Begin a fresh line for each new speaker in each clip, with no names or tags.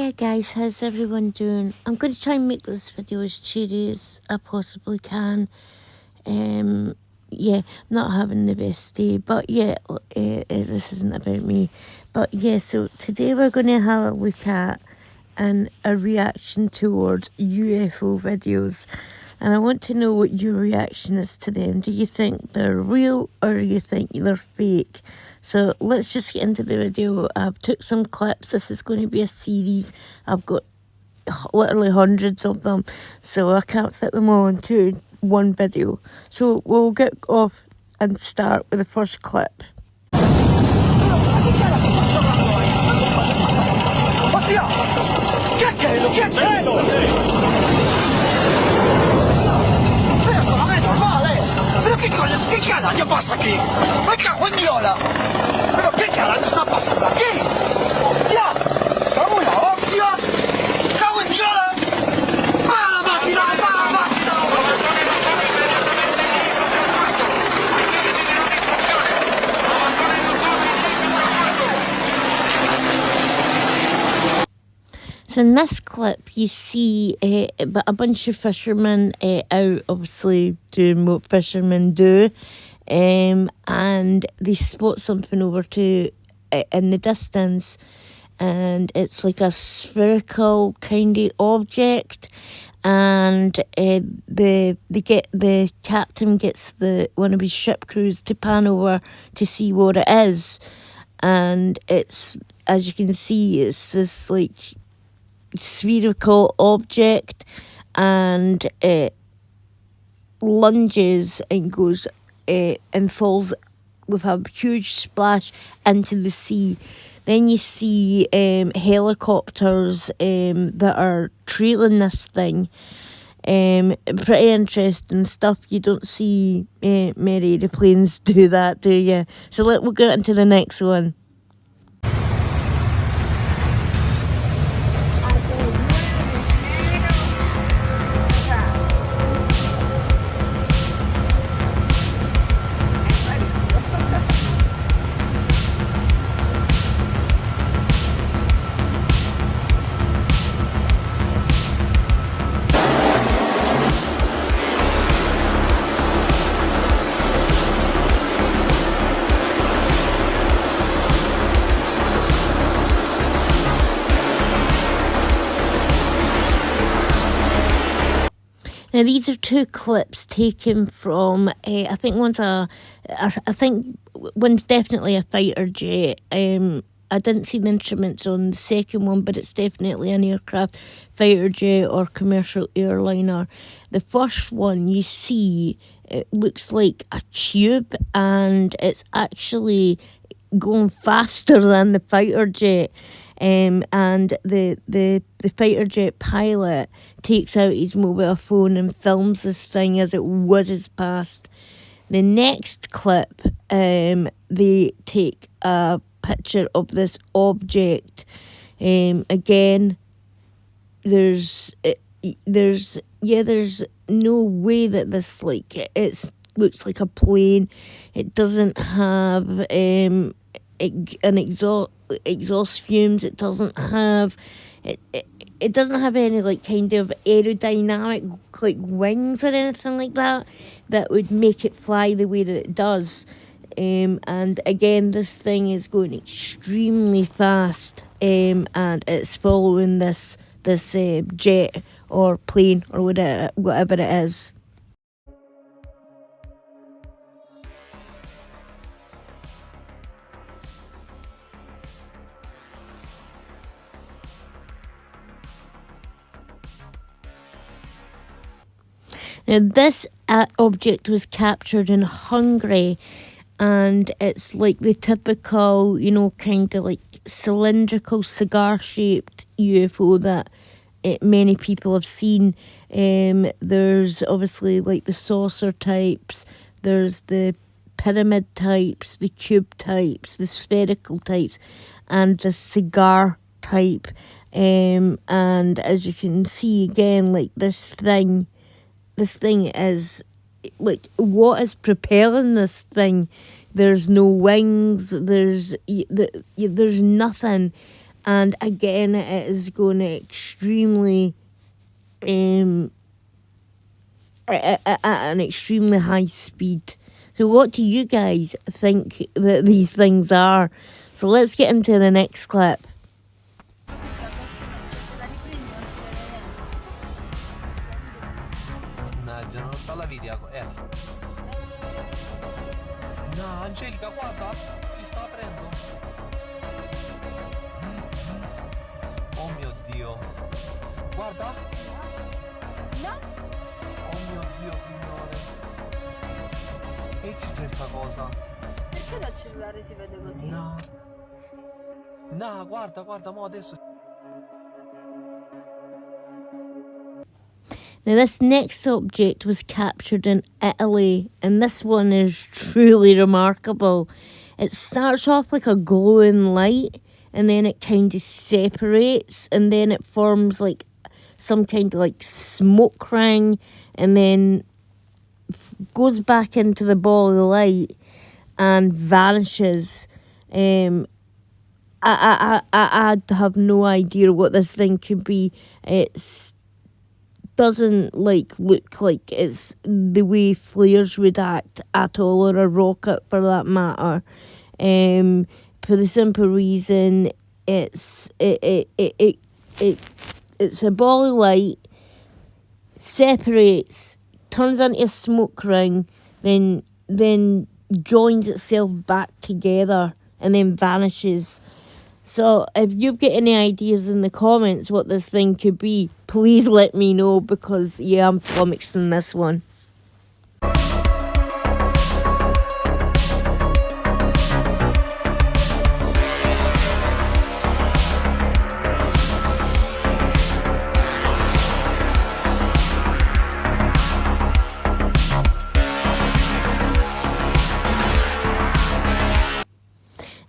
Yeah guys, how's everyone doing? I'm going to try and make this video as cheery as I possibly can. Yeah, not having the best day, but yeah, this isn't about me. But yeah, so today we're going to have a look at a reaction towards UFO videos. And I want to know what your reaction is to them. Do you think they're real or do you think they're fake? So let's just get into the video. I've took some clips. This is going to be a series. I've got literally hundreds of them, so I can't fit them all into one video. So we'll get off and start with the first clip.
¿Pero qué carajo pasa aquí? ¡Me cago en Diola! ¿Pero qué carajo está pasando aquí? ¡Hostia! ¡Vamos la hostia! ¡Cago en Diola! ¡Para la máquina! ¡Para la máquina!
So in this clip you see a bunch of fishermen out obviously doing what fishermen do, and they spot something over to in the distance, and it's like a spherical kind of object, and the captain gets one of his ship crews to pan over to see what it is, and it's, as you can see, it's this like spherical object, and it lunges and goes and falls with a huge splash into the sea. Then you see helicopters that are trailing this thing. Pretty interesting stuff. You don't see many aeroplanes do that, do you? So we'll get into the next one. Now these are two clips taken from, I think one's definitely a fighter jet. I didn't see the instruments on the second one, but it's definitely an aircraft, fighter jet or commercial airliner. The first one you see, it looks like a cube, and it's actually going faster than the fighter jet. And the fighter jet pilot takes out his mobile phone and films this thing as it whizzes past. The next clip, they take a picture of this object. Again, there's no way that this, like, it looks like a plane. It doesn't have an exhaust fumes. It doesn't have it doesn't have any like kind of aerodynamic like wings or anything like that would make it fly the way that it does. And again, this thing is going extremely fast, and it's following this jet or plane or whatever it is. Now this object was captured in Hungary, and it's like the typical, you know, kind of like cylindrical cigar-shaped UFO that many people have seen. There's obviously like the saucer types, there's the pyramid types, the cube types, the spherical types, and the cigar type. And as you can see again, like this thing is like, what is propelling this thing? There's no wings, there's nothing, and again it is going extremely at an extremely high speed. So what do you guys think that these things are? So let's get into the next clip.
Mannaggia, non sta la video. No, Angelica, guarda, si sta aprendo. Oh mio Dio. Guarda.
No?
Oh mio Dio, signore. Che c'è questa cosa?
Perché dal cellulare si vede così?
No. No, guarda, mo adesso.
Now this next object was captured in Italy, and this one is truly remarkable. It starts off like a glowing light, and then it kind of separates, and then it forms like some kind of like smoke ring, and then goes back into the ball of light and vanishes. I have no idea what this thing could be. It doesn't look like it's the way flares would act at all, or a rocket for that matter. For the simple reason it's a ball of light, separates, turns into a smoke ring, then joins itself back together and then vanishes. So if you've got any ideas in the comments what this thing could be, please let me know, because yeah, I'm flummoxing this one.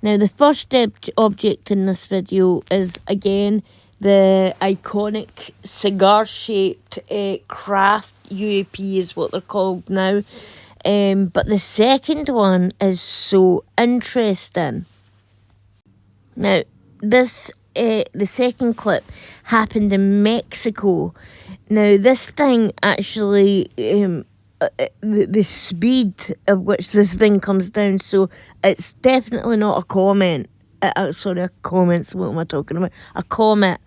Now the first object in this video is again the iconic cigar-shaped craft UAP is what they're called now. But the second one is so interesting. Now this the second clip happened in Mexico. Now this thing actually the speed of which this thing comes down, so it's definitely not a comet. Sorry, a comet. What am I talking about? A comet,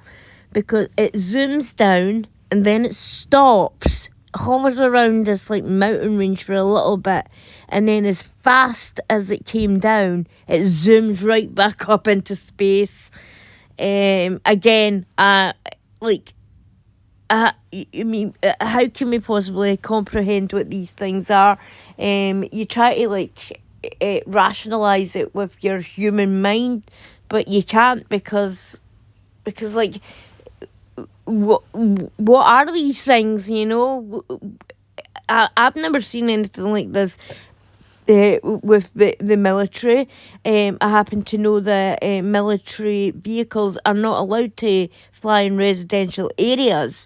because it zooms down and then it stops, hovers around this like mountain range for a little bit, and then as fast as it came down, it zooms right back up into space. Again, I mean, how can we possibly comprehend what these things are? You try to rationalize it with your human mind, but you can't, because like, what are these things? You know, I've never seen anything like this. With the military, I happen to know that military vehicles are not allowed to fly in residential areas.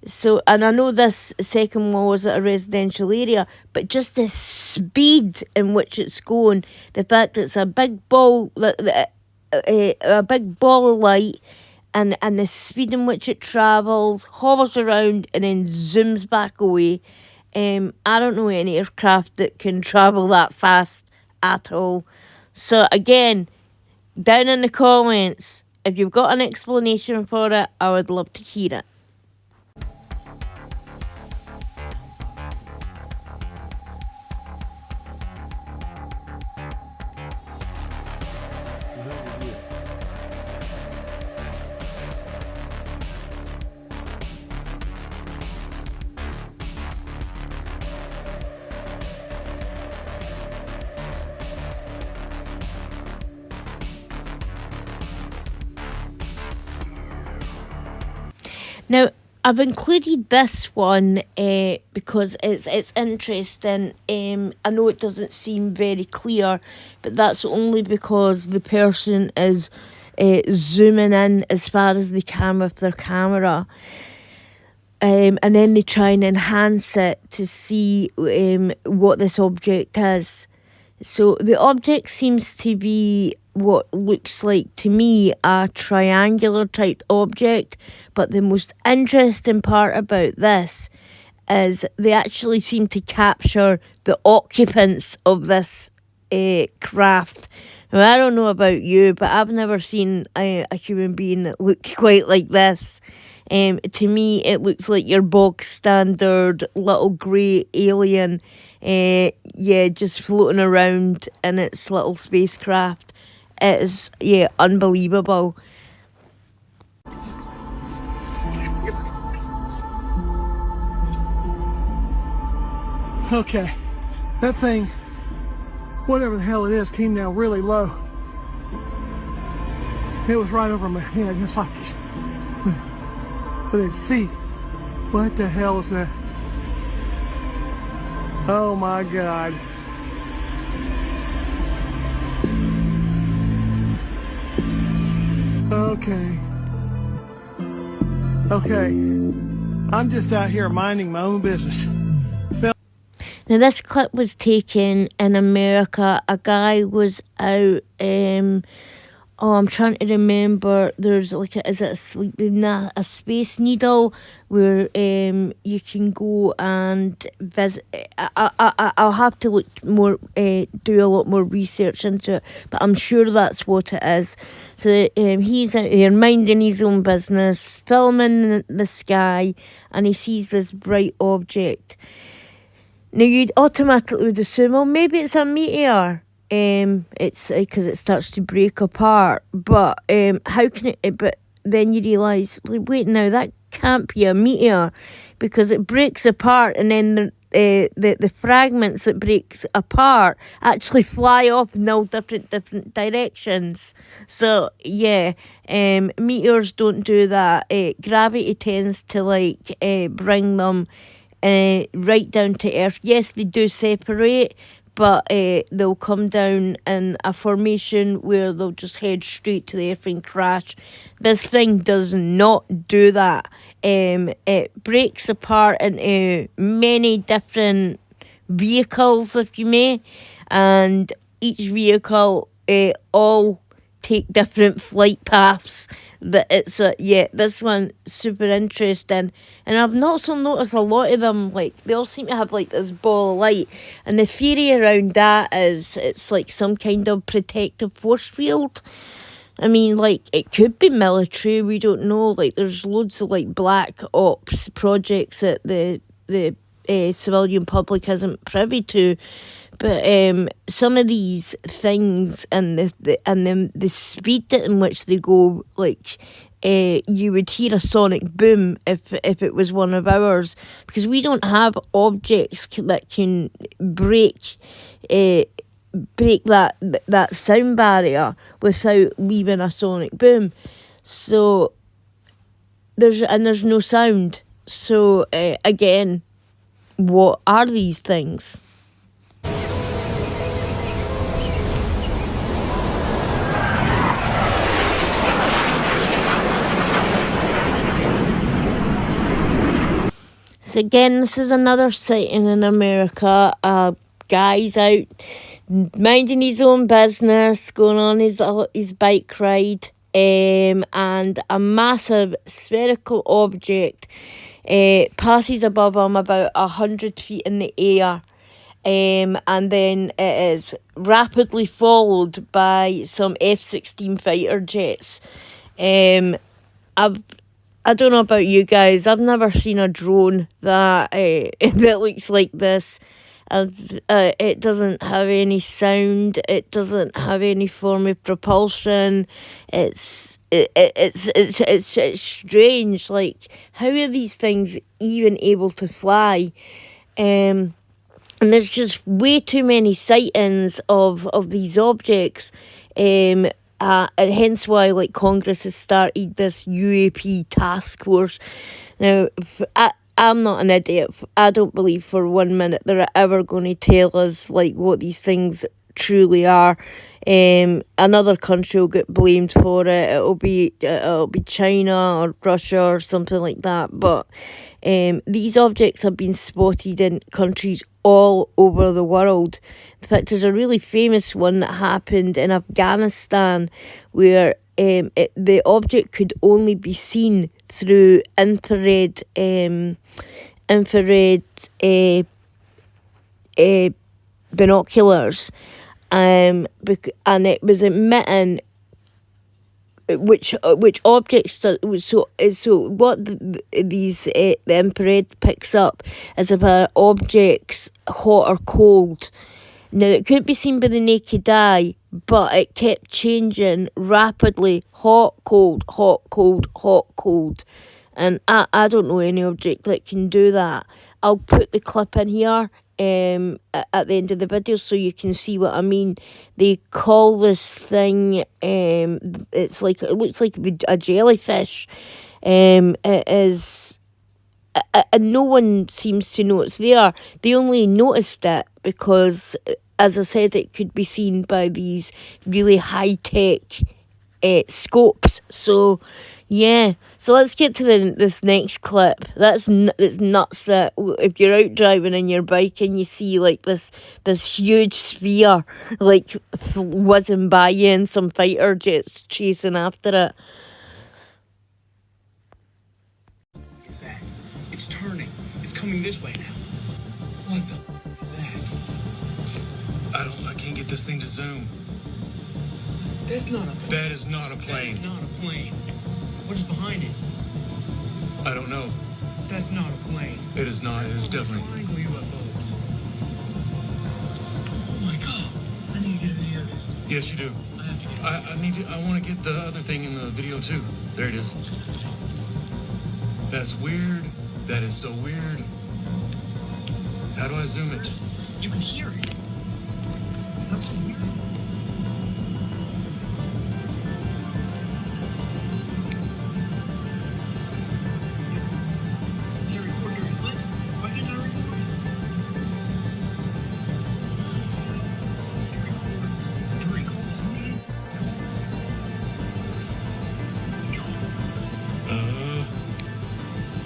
So, and I know this second one was at a residential area, but just the speed in which it's going, the fact that it's a big ball, a big ball of light, and the speed in which it travels, hovers around, and then zooms back away. I don't know any aircraft that can travel that fast at all. So again, down in the comments, if you've got an explanation for it, I would love to hear it. Now, I've included this one because it's interesting. I know it doesn't seem very clear, but that's only because the person is zooming in as far as they can with their camera. And then they try and enhance it to see what this object is. So the object seems to be what looks like to me a triangular type object, but the most interesting part about this is they actually seem to capture the occupants of this craft. Now, I don't know about you, but I've never seen a human being that looked quite like this. To me, it looks like your bog standard little grey alien, just floating around in its little spacecraft. It is, unbelievable.
Okay, that thing, whatever the hell it is, came down really low. It was right over my head. It's like with its feet. What the hell is that? Oh my God. Okay. I'm just out here minding my own business.
Now, this clip was taken in America. A guy was out, I'm trying to remember, there's like, a Space Needle where you can go and visit. I'll have to look more, do a lot more research into it, but I'm sure that's what it is. So he's out here minding his own business, filming the sky, and he sees this bright object. Now, you'd automatically would assume, well, maybe it's a meteor. It's because it starts to break apart. But how can it? But then you realise, like, wait, now that can't be a meteor because it breaks apart, and then the fragments that breaks apart actually fly off in all different directions. So yeah, meteors don't do that. Gravity tends to bring them right down to earth. Yes, they do separate, but they'll come down in a formation where they'll just head straight to the earth and crash. This thing does not do that. It breaks apart into many different vehicles, if you may, and each vehicle all take different flight paths. That it's this one super interesting, and I've also noticed a lot of them, like, they all seem to have like this ball of light, and the theory around that is it's like some kind of protective force field. I mean, like, it could be military, we don't know. Like, there's loads of like black ops projects that the civilian public isn't privy to. But some of these things and the speed in which they go, like, you would hear a sonic boom if it was one of ours, because we don't have objects that can break that sound barrier without leaving a sonic boom. So there's no sound. So again, what are these things? So again, this is another sighting in America. Guy's out minding his own business, going on his bike ride, and a massive spherical object passes above him about 100 feet in the air. And then it is rapidly followed by some F-16 fighter jets. I don't know about you guys. I've never seen a drone that that looks like this. It doesn't have any sound. It doesn't have any form of propulsion. It's strange. Like, how are these things even able to fly? And there's just way too many sightings of these objects. And hence why, like, Congress has started this UAP task force. Now, I'm not an idiot. I don't believe for 1 minute they're ever going to tell us, like, what these things truly are. Another country will get blamed for it. It'll be China or Russia or something like that. But these objects have been spotted in countries all over the world. In fact, there's a really famous one that happened in Afghanistan where the object could only be seen through infrared binoculars, and it was emitting which objects so what the infrared picks up is if an object's hot or cold. Now it couldn't be seen by the naked eye, but it kept changing rapidly: hot, cold, hot, cold, hot, cold. And I don't know any object that can do that. I'll put the clip in here at the end of the video so you can see what I mean. They call this thing it looks like a jellyfish. It is, and no one seems to know it's there. They only noticed it because, as I said, it could be seen by these really high-tech scopes. So yeah, so let's get to this next clip. That's nuts. That if you're out driving on your bike and you see like this huge sphere like whizzing by you and some fighter jets chasing after it.
Is that? It's turning. It's coming this way now. What the is that? I can't get this thing to zoom. That's not a plane. That is not a plane. That is not a plane. What is behind it? I don't know. That's not a plane. It is not. It is definitely triangle UFOs. Oh my god! I need to get a video of this. Yes, you do. I have to get it. I want to get the other thing in the video too. There it is. That's weird. That is so weird. How do I zoom it? You can hear it. That's so weird.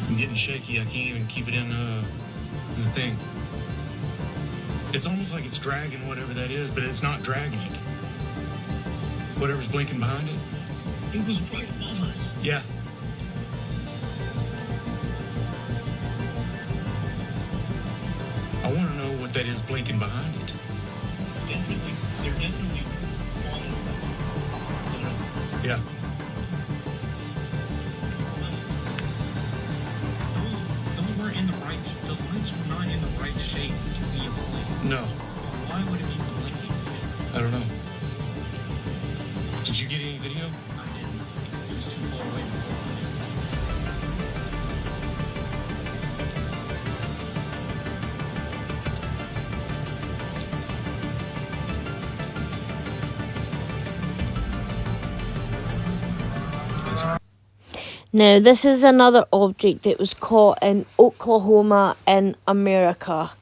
I'm getting shaky. I can't even keep it in the thing. It's almost like it's dragging whatever that is, but it's not dragging it. Whatever's blinking behind it. It was right above us. Yeah. I want to know what that is blinking behind it. Definitely. They're definitely flying over. Yeah. No. Why would it be blinking? I don't know. Did you get any video? I didn't. It was too far away.
Now this is another object that was caught in Oklahoma in America.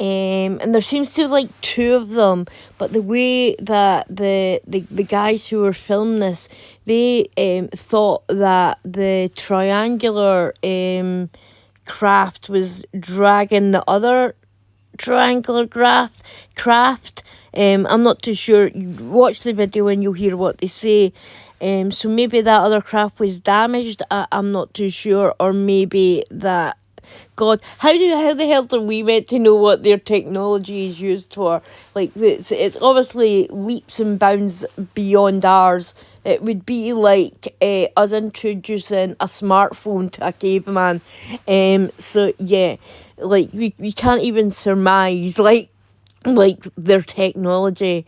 And there seems to be like two of them, but the way that the guys who were filming this, they thought that the triangular craft was dragging the other triangular craft. I'm not too sure. You watch the video and you'll hear what they say. So maybe that other craft was damaged. I'm not too sure, or maybe that. God, how the hell are we meant to know what their technology is used for? Like, it's obviously leaps and bounds beyond ours. It would be like us introducing a smartphone to a caveman. So yeah, like we can't even surmise like their technology.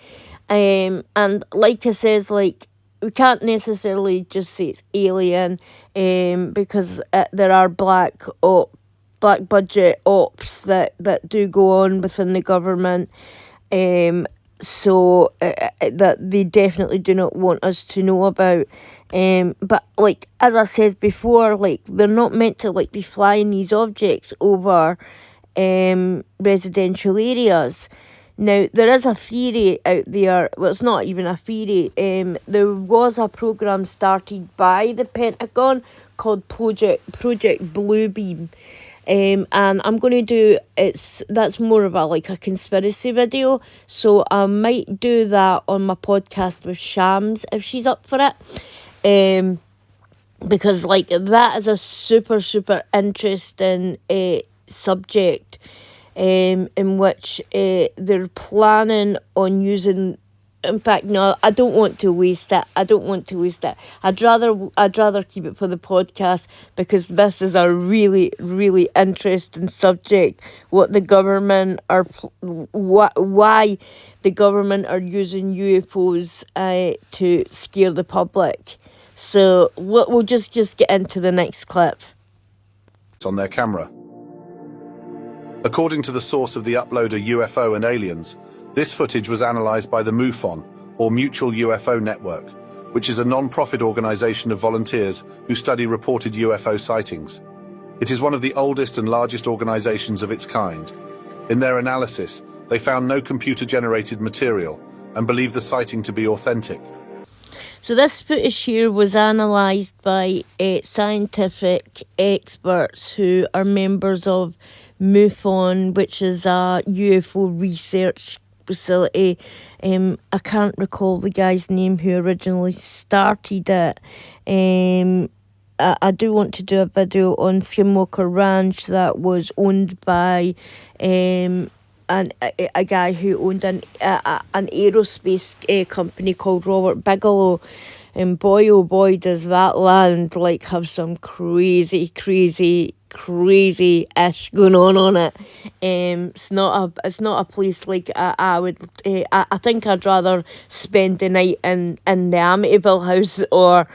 And like I says, like we can't necessarily just say it's alien. Because there are black budget ops that do go on within the government, so that they definitely do not want us to know about. But like as I said before, like they're not meant to like be flying these objects over residential areas. Now, there is a theory out there, well, it's not even a theory, there was a program started by the Pentagon called Project Bluebeam, and I'm going to do, that's more of a conspiracy video, so I might do that on my podcast with Shams, if she's up for it, because that is a super, super interesting subject, in which they're planning on using. In fact, no, I don't want to waste it. I'd rather keep it for the podcast, because this is a really, really interesting subject. What the government are, why the government are using UFOs to scare the public. So we'll just get into the next clip.
On their camera. According to the source of the uploader UFO and Aliens, this footage was analysed by the MUFON, or Mutual UFO Network, which is a non-profit organisation of volunteers who study reported UFO sightings. It is one of the oldest and largest organisations of its kind. In their analysis, they found no computer-generated material and believe the sighting to be authentic.
So this footage here was analysed by scientific experts who are members of MUFON, which is a UFO research facility. I can't recall the guy's name who originally started it. I do want to do a video on Skinwalker Ranch that was owned by a guy who owned an aerospace company called Robert Bigelow, and boy oh boy does that land have some crazy ish going on it. It's not a place I would. I think I'd rather spend the night in the Amityville house or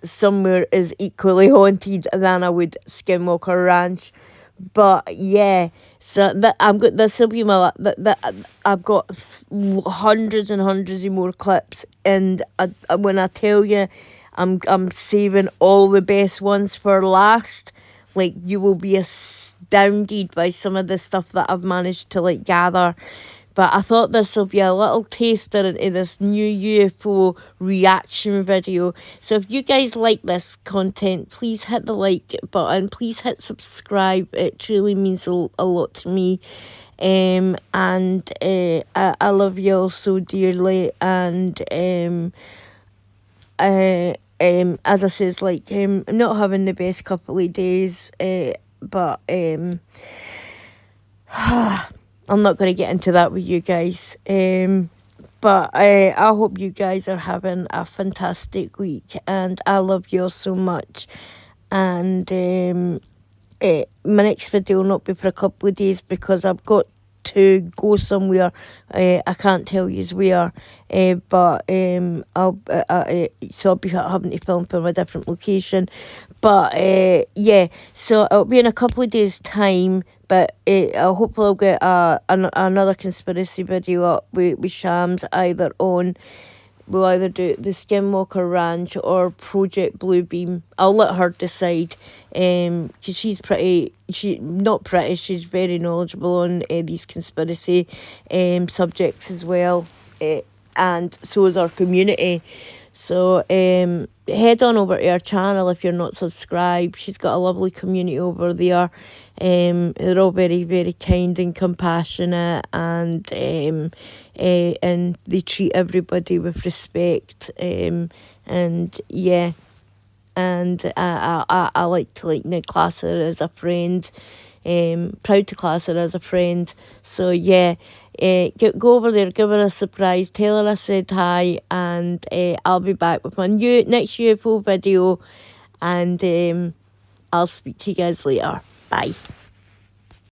somewhere as equally haunted than I would Skinwalker Ranch. But yeah, so this will be my I've got hundreds and hundreds of more clips, and when I tell you, I'm saving all the best ones for last. You will be astounded by some of the stuff that I've managed to gather. But I thought this will be a little taster into this new UFO reaction video. So if you guys like this content, please hit the like button. Please hit subscribe. It truly means a lot to me. And I love you all so dearly. And as I says, I'm not having the best couple of days. But I'm not going to get into that with you guys. But I hope you guys are having a fantastic week, and I love you all so much. And my next video will not be for a couple of days because I've got to go somewhere. I can't tell you where, but so I'll be having to film from a different location. But yeah, so it'll be in a couple of days' time. But hopefully I'll get another conspiracy video up with Shams we'll either do the Skinwalker Ranch or Project Bluebeam. I'll let her decide, because she's very knowledgeable on these conspiracy subjects as well, and so is our community. So head on over to our channel if you're not subscribed. She's got a lovely community over there. They're all very, very kind and compassionate, and they treat everybody with respect. And yeah, and I like to class her as a friend. Proud to class her as a friend. So yeah, go over there, give her a surprise, tell her I said hi, and I'll be back with my next UFO video, and I'll speak to you guys later. Bye.